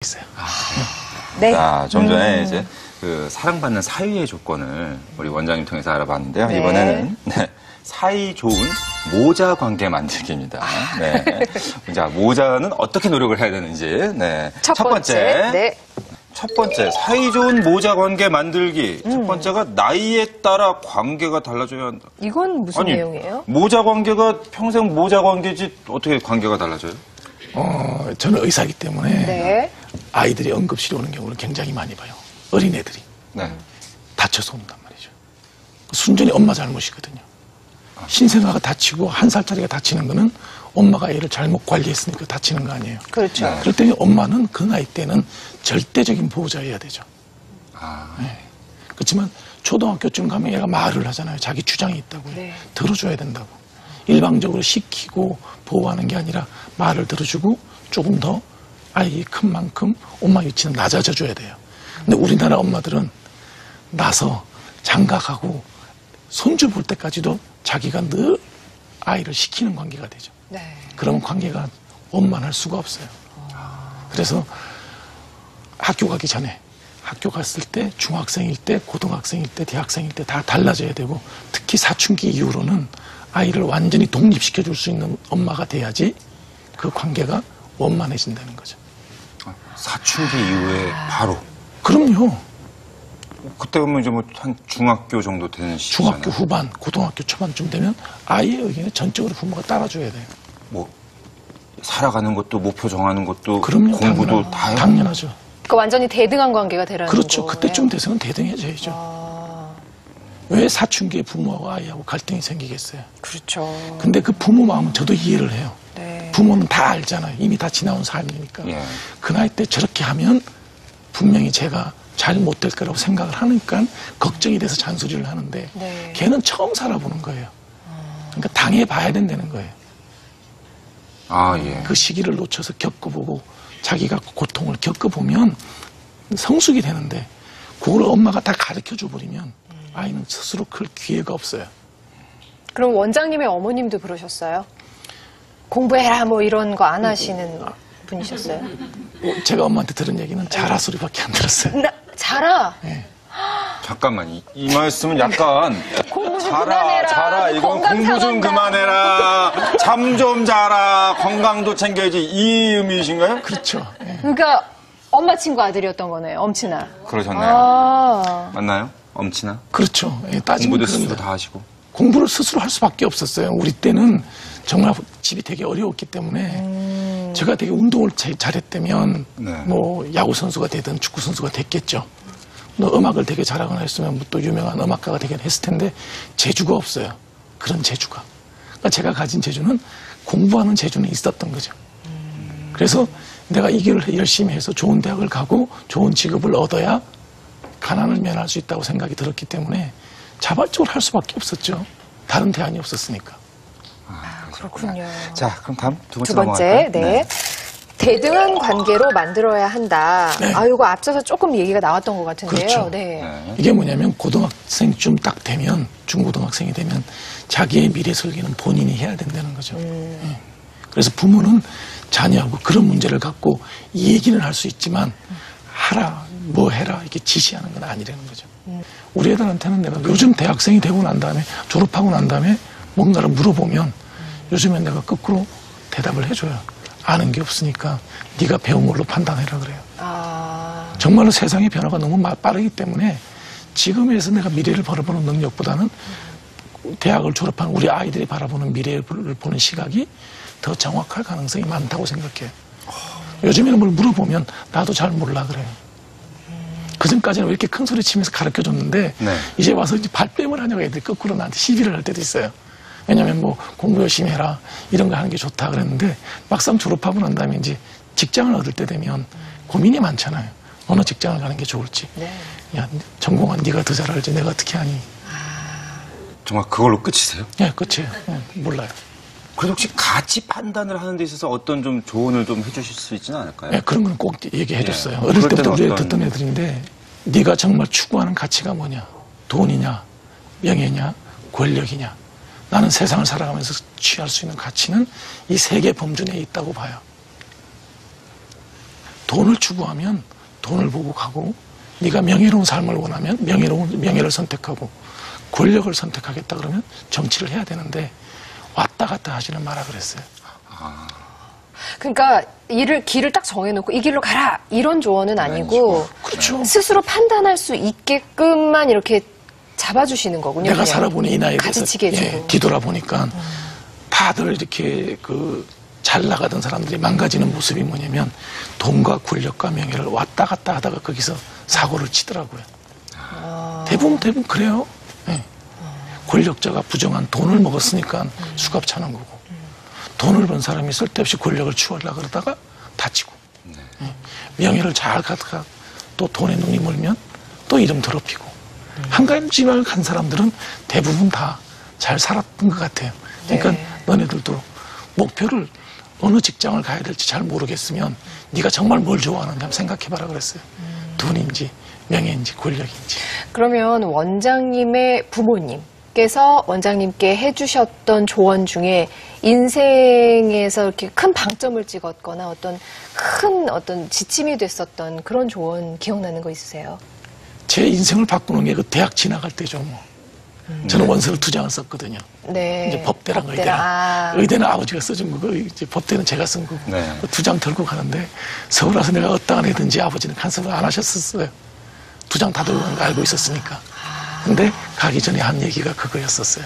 있어요. 네. 자, 좀 전에 이제 그 사랑받는 사위의 조건을 우리 원장님 통해서 알아봤는데요. 네. 이번에는 사이 좋은 모자 관계 만들기입니다. 네. 자, 모자는 어떻게 노력을 해야 되는지. 네. 첫 번째. 네. 첫 번째, 사이 좋은 모자 관계 만들기. 첫 번째가 나이에 따라 관계가 달라져야 한다. 이건 무슨 아니, 내용이에요? 모자 관계가 평생 모자 관계지 어떻게 관계가 달라져요? 저는 의사이기 때문에 네. 아이들이 응급실에 오는 경우를 굉장히 많이 봐요. 어린애들이 네. 다쳐서 온단 말이죠. 순전히 엄마 잘못이거든요. 신생아가 다치고 1살짜리가 다치는 거는 엄마가 애를 잘못 관리했으니까 다치는 거 아니에요. 그렇죠. 네. 그럴 때는 엄마는 그 나이 때는 절대적인 보호자여야 되죠. 아, 네. 그렇지만 초등학교쯤 가면 얘가 말을 하잖아요. 자기 주장이 있다고요. 네. 들어줘야 된다고. 일방적으로 시키고 보호하는 게 아니라 말을 들어주고 조금 더 아이 큰 만큼 엄마 위치는 낮아져 줘야 돼요. 근데 우리나라 엄마들은 나서 장가가고 손주 볼 때까지도 자기가 늘 아이를 시키는 관계가 되죠. 네. 그러면 관계가 원만할 수가 없어요. 그래서 학교 가기 전에 학교 갔을 때 중학생일 때 고등학생일 때 대학생일 때 다 달라져야 되고 특히 사춘기 이후로는 아이를 완전히 독립시켜 줄 수 있는 엄마가 돼야지 그 관계가 원만해진다는 거죠. 사춘기 이후에 바로. 그럼요. 그때 보면 이제 뭐 한 중학교 정도 되는 시기잖아요. 중학교 후반, 고등학교 초반쯤 되면 아이의 의견에 전적으로 부모가 따라줘야 돼요. 뭐 살아가는 것도 목표 정하는 것도 그럼요. 공부도 다 해요. 당연하죠. 그러니까 완전히 대등한 관계가 되라는 그렇죠. 거예요. 그때쯤 돼서는 대등해져야죠. 아, 왜 사춘기에 부모하고 아이하고 갈등이 생기겠어요? 그렇죠. 근데 그 부모 마음은 저도 이해를 해요. 네. 부모는 다 알잖아요. 이미 다 지나온 삶이니까. 예. 그 나이 때 저렇게 하면 분명히 제가 잘 못 될 거라고 생각을 하니까 걱정이 돼서 잔소리를 하는데 네. 걔는 처음 살아보는 거예요. 그러니까 당해봐야 된다는 거예요. 아, 예. 그 시기를 놓쳐서 겪어보고 자기가 고통을 겪어보면 성숙이 되는데 그걸 엄마가 다 가르쳐줘 버리면 아이는 스스로 클 기회가 없어요. 그럼 원장님의 어머님도 그러셨어요? 공부해라 뭐 이런 거 안 하시는 분이셨어요? 제가 엄마한테 들은 얘기는 자라 소리밖에 안 들었어요. 자라. 네. 잠깐만, 이 말씀은 약간 공부 좀 자라, 그만해라. 자라, 이건 건강 공부 좀 상한다. 그만해라, 잠 좀 자라, 건강도 챙겨야지, 이 의미이신가요? 그렇죠. 예. 그러니까 엄마 친구 아들이었던 거네요. 엄친아. 그러셨네요. 아. 맞나요? 엄친아? 그렇죠. 예, 따지면 공부도 스스로 그런데 다 하시고. 공부를 스스로 할 수밖에 없었어요. 우리 때는 정말 집이 되게 어려웠기 때문에 제가 되게 운동을 잘했다면 네. 뭐 야구 선수가 되든 축구 선수가 됐겠죠. 또 음악을 되게 잘하거나 했으면 뭐또 유명한 음악가가 되긴 했을 텐데 재주가 없어요. 그런 재주가. 그러니까 제가 가진 재주는 공부하는 재주는 있었던 거죠. 그래서 내가 이 길을 열심히 해서 좋은 대학을 가고 좋은 직업을 얻어야 가난을 면할 수 있다고 생각이 들었기 때문에 자발적으로 할 수밖에 없었죠. 다른 대안이 없었으니까. 그렇군요. 자, 그럼 다음 두 번째 두 번째, 넘어갈까요? 네. 대등한 관계로 만들어야 한다. 네. 아, 이거 앞서서 조금 얘기가 나왔던 것 같은데요. 그렇죠. 네. 네. 이게 뭐냐면 고등학생쯤 딱 되면 중고등학생이 되면 자기의 미래 설계는 본인이 해야 된다는 거죠. 예. 그래서 부모는 자녀하고 그런 문제를 갖고 얘기는 할 수 있지만 하라 뭐 해라 이렇게 지시하는 건 아니라는 거죠. 우리 애들한테는 내가 요즘 대학생이 되고 난 다음에 졸업하고 난 다음에 뭔가를 물어보면 요즘엔 내가 거꾸로 대답을 해줘요. 아는 게 없으니까 네가 배운 걸로 판단해라 그래요. 아, 정말로 세상의 변화가 너무 빠르기 때문에 지금에서 내가 미래를 바라보는 능력보다는 대학을 졸업한 우리 아이들이 바라보는 미래를 보는 시각이 더 정확할 가능성이 많다고 생각해요. 요즘에는 뭘 물어보면 나도 잘 몰라 그래요. 그전까지는 왜 이렇게 큰 소리 치면서 가르쳐 줬는데 네. 이제 와서 이제 발뺌을 하냐고 애들이 거꾸로 나한테 시비를 할 때도 있어요. 왜냐면 뭐 공부 열심히 해라 이런 거 하는 게 좋다 그랬는데 막상 졸업하고 난 다음에 이제 직장을 얻을 때 되면 고민이 많잖아요. 어느 직장을 가는 게 좋을지. 네. 야, 전공한 네가 더 잘 알지 내가 어떻게 하니. 정말 그걸로 끝이세요? 예, 끝이에요. 예, 몰라요. 그래도 혹시 같이 판단을 하는 데 있어서 어떤 좀 조언을 좀 해주실 수 있지는 않을까요? 예, 그런 건 꼭 얘기해 줬어요. 예. 어릴 그럴 때부터 때는 우리가 어떤- 듣던 애들인데 네가 정말 추구하는 가치가 뭐냐. 돈이냐, 명예냐, 권력이냐. 나는 세상을 살아가면서 취할 수 있는 가치는 이 세 개 범주 내에 있다고 봐요. 돈을 추구하면 돈을 보고 가고, 네가 명예로운 삶을 원하면 명예를 선택하고, 권력을 선택하겠다 그러면 정치를 해야 되는데 왔다 갔다 하지는 마라 그랬어요. 그러니까 길을 딱 정해놓고 이 길로 가라 이런 조언은 아니고 그렇죠. 스스로 판단할 수 있게끔만 이렇게 잡아주시는 거군요. 내가 그냥. 살아보니 이 나이에 대해서 가지치게 해주고. 뒤돌아보니까 다들 이렇게 잘 나가던 사람들이 망가지는 모습이 뭐냐면 돈과 권력과 명예를 왔다 갔다 하다가 거기서 사고를 치더라고요. 대부분 그래요. 예. 권력자가 부정한 돈을 먹었으니까 수갑 차는 거고, 돈을 번 사람이 쓸데없이 권력을 취하려고 그러다가 다치고, 예. 명예를 잘 가다가 또 돈에 눈이 멀면 또 이름 더럽히고, 한 가지만 간 사람들은 대부분 다 잘 살았던 것 같아요. 그러니까 너네들도 목표를 어느 직장을 가야 될지 잘 모르겠으면 네가 정말 뭘 좋아하는지 한번 생각해봐라 그랬어요. 돈인지 명예인지 권력인지. 그러면 원장님의 부모님께서 원장님께 해주셨던 조언 중에 인생에서 이렇게 큰 방점을 찍었거나 어떤 지침이 됐었던 그런 조언 기억나는 거 있으세요? 제 인생을 바꾸는 게 그 대학 지나갈 때죠, 뭐. 저는 원서를 2장을 썼거든요. 네. 이제 법대랑 법대랑. 의대랑. 아. 의대는 아버지가 써준 거고, 이제 법대는 제가 쓴 거고. 네. 2장 들고 가는데, 서울 와서 내가 어떠한 애든지 아버지는 간섭을 안 하셨었어요. 2장 다 들고 가는 거 알고 있었으니까. 근데 가기 전에 한 얘기가 그거였었어요.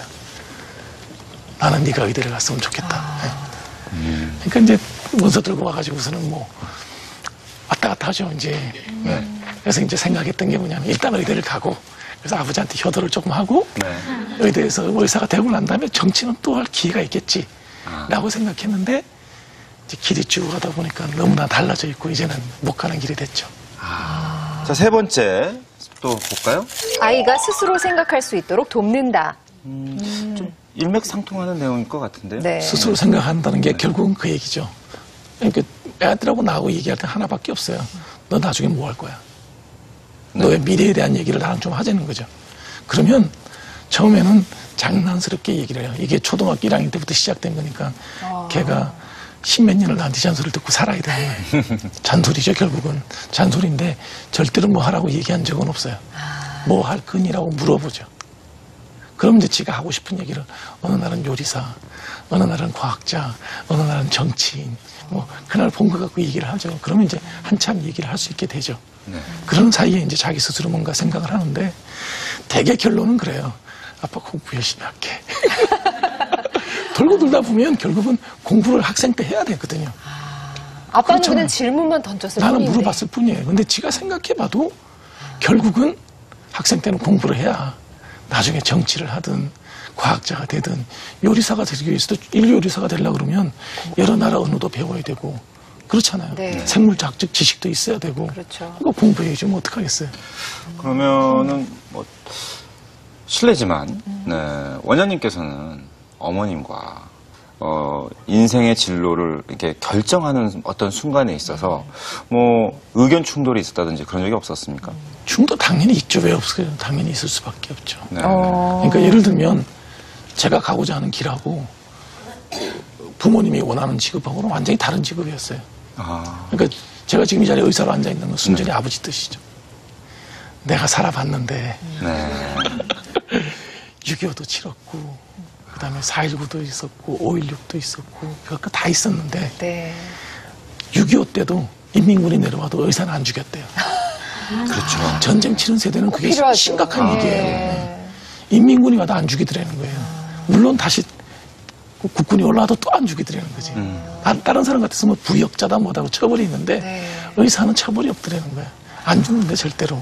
나는 네가 의대를 갔으면 좋겠다. 네. 그러니까 이제 원서 들고 와가지고서는 뭐, 왔다 갔다 하죠, 이제. 네. 그래서 이제 생각했던 게 뭐냐면, 일단 의대를 가고, 그래서 아버지한테 효도를 조금 하고, 의대에서 의사가 되고 난 다음에 정치는 또 할 기회가 있겠지. 라고 생각했는데, 이제 길이 쭉 가다 보니까 너무나 달라져 있고, 이제는 못 가는 길이 됐죠. 자, 3번째 또 볼까요? 아이가 스스로 생각할 수 있도록 돕는다. 좀 일맥상통하는 내용일 것 같은데요. 네. 스스로 생각한다는 게 결국은 그 얘기죠. 그러니까 애들하고 나하고 얘기할 때 하나밖에 없어요. 너 나중에 뭐 할 거야? 너의 미래에 대한 얘기를 나랑 좀 하자는 거죠. 그러면 처음에는 장난스럽게 얘기를 해요. 이게 초등학교 1학년 때부터 시작된 거니까 걔가 10몇 년을 나한테 잔소리를 듣고 살아야 되는 거예요. 잔소리죠, 결국은. 잔소리인데 절대로 뭐 하라고 얘기한 적은 없어요. 뭐 할 거니라고 물어보죠. 그럼 이제 지가 하고 싶은 얘기를 어느 날은 요리사, 어느 날은 과학자, 어느 날은 정치인, 뭐 그날 본 거 갖고 얘기를 하죠. 그러면 이제 한참 얘기를 할 수 있게 되죠. 그런 사이에 이제 자기 스스로 뭔가 생각을 하는데 대개 결론은 그래요. 아빠 공부 열심히 할게. 돌고 돌다 보면 결국은 공부를 학생 때 해야 되거든요. 아빠는 그렇잖아요. 그냥 질문만 던졌을 나는 뿐인데. 물어봤을 뿐이에요. 근데 지가 생각해봐도 결국은 학생 때는 공부를 해야 나중에 정치를 하든 과학자가 되든 요리사가 되기 위해서도 인류 요리사가 되려고 그러면 여러 나라 언어도 배워야 되고 그렇잖아요. 네. 생물학적 지식도 있어야 되고 그렇죠. 이거 공부해야지 뭐 어떡하겠어요. 그러면은 뭐 실례지만 네, 원장님께서는 어머님과 인생의 진로를 이렇게 결정하는 어떤 순간에 있어서 뭐 의견 충돌이 있었다든지 그런 적이 없었습니까? 충돌 당연히 있죠. 왜 없어요? 당연히 있을 수밖에 없죠. 네. 그러니까 예를 들면 제가 가고자 하는 길하고 부모님이 원하는 직업하고는 완전히 다른 직업이었어요. 그러니까 제가 지금 이 자리에 의사로 앉아 있는 건 순전히 아버지 뜻이죠. 내가 살아봤는데 네. 6.25도 치렀고 그다음에 4.19도 있었고 5.16도 있었고 그거 다 있었는데 네. 6.25 때도 인민군이 내려와도 의사는 안 죽였대요. 그렇죠. 전쟁 치른 세대는 그게 필요하죠. 심각한 얘기예요. 네. 인민군이 와도 안 죽이더라는 거예요. 물론 다시 국군이 올라와도 또 안 죽이더라는 거지. 다른 사람 같았으면 부역자다 뭐다고 처벌이 있는데 네. 의사는 처벌이 없더라는 거예요. 안 죽는데 절대로.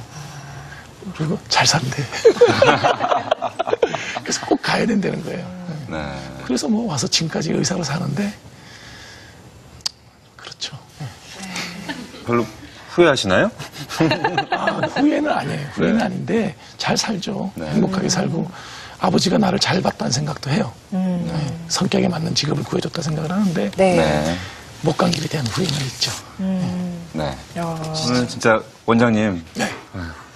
그리고 잘 산대. 그래서 꼭 가야 된다는 거예요. 네. 그래서 뭐 와서 지금까지 의사로 사는데 그렇죠. 별로 후회하시나요? 후회는 아니에요. 후회는 네. 아닌데 잘 살죠. 네. 행복하게 살고 아버지가 나를 잘 봤다는 생각도 해요. 네. 성격에 맞는 직업을 구해줬다 생각을 하는데 네. 네. 못 간 길에 대한 후회는 있죠. 네. 오늘 진짜 원장님 네.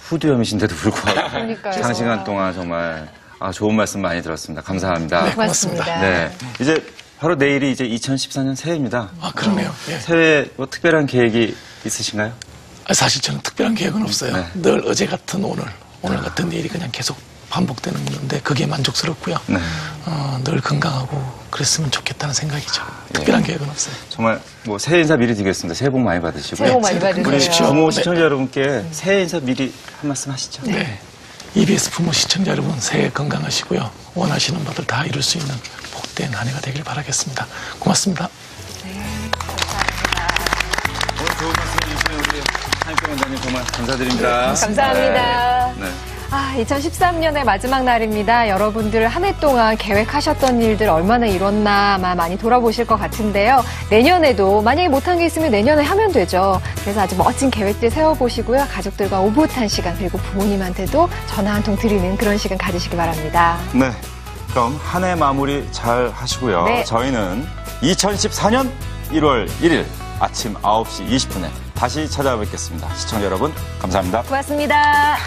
후두염이신데도 불구하고 그러니까요. 장시간 동안 정말 좋은 말씀 많이 들었습니다. 감사합니다. 네. 고맙습니다. 네. 이제 바로 내일이 이제 2014년 새해입니다. 아, 그러네요. 예. 새해 뭐 특별한 계획이 있으신가요? 사실 저는 특별한 계획은 없어요. 네. 늘 어제 같은 오늘 같은 내일이 그냥 계속 반복되는 건데 그게 만족스럽고요. 네. 늘 건강하고 그랬으면 좋겠다는 생각이죠. 특별한 계획은 없어요. 정말 뭐 새해 인사 미리 드리겠습니다. 새해 복 많이 받으시고요. 새해 복 많이 새해 복 받으세요. 우리 부모 네. 시청자 여러분께 새해 인사 미리 한 말씀 하시죠. 네. EBS 부모 시청자 여러분 새해 건강하시고요. 원하시는 바들 다 이룰 수 있는 복된 한 해가 되길 바라겠습니다. 고맙습니다. 오늘 좋은 말씀 해주신 우리 한익경 원장님 정말 감사드립니다. 감사합니다. 네. 2013년의 마지막 날입니다. 여러분들 한 해 동안 계획하셨던 일들 얼마나 이뤘나 아마 많이 돌아보실 것 같은데요. 내년에도 만약에 못한 게 있으면 내년에 하면 되죠. 그래서 아주 멋진 계획들 세워보시고요. 가족들과 오붓한 시간 그리고 부모님한테도 전화 한 통 드리는 그런 시간 가지시기 바랍니다. 네. 그럼 한 해 마무리 잘 하시고요. 네. 저희는 2014년 1월 1일 아침 9시 20분에 다시 찾아뵙겠습니다. 시청자 여러분, 감사합니다. 고맙습니다.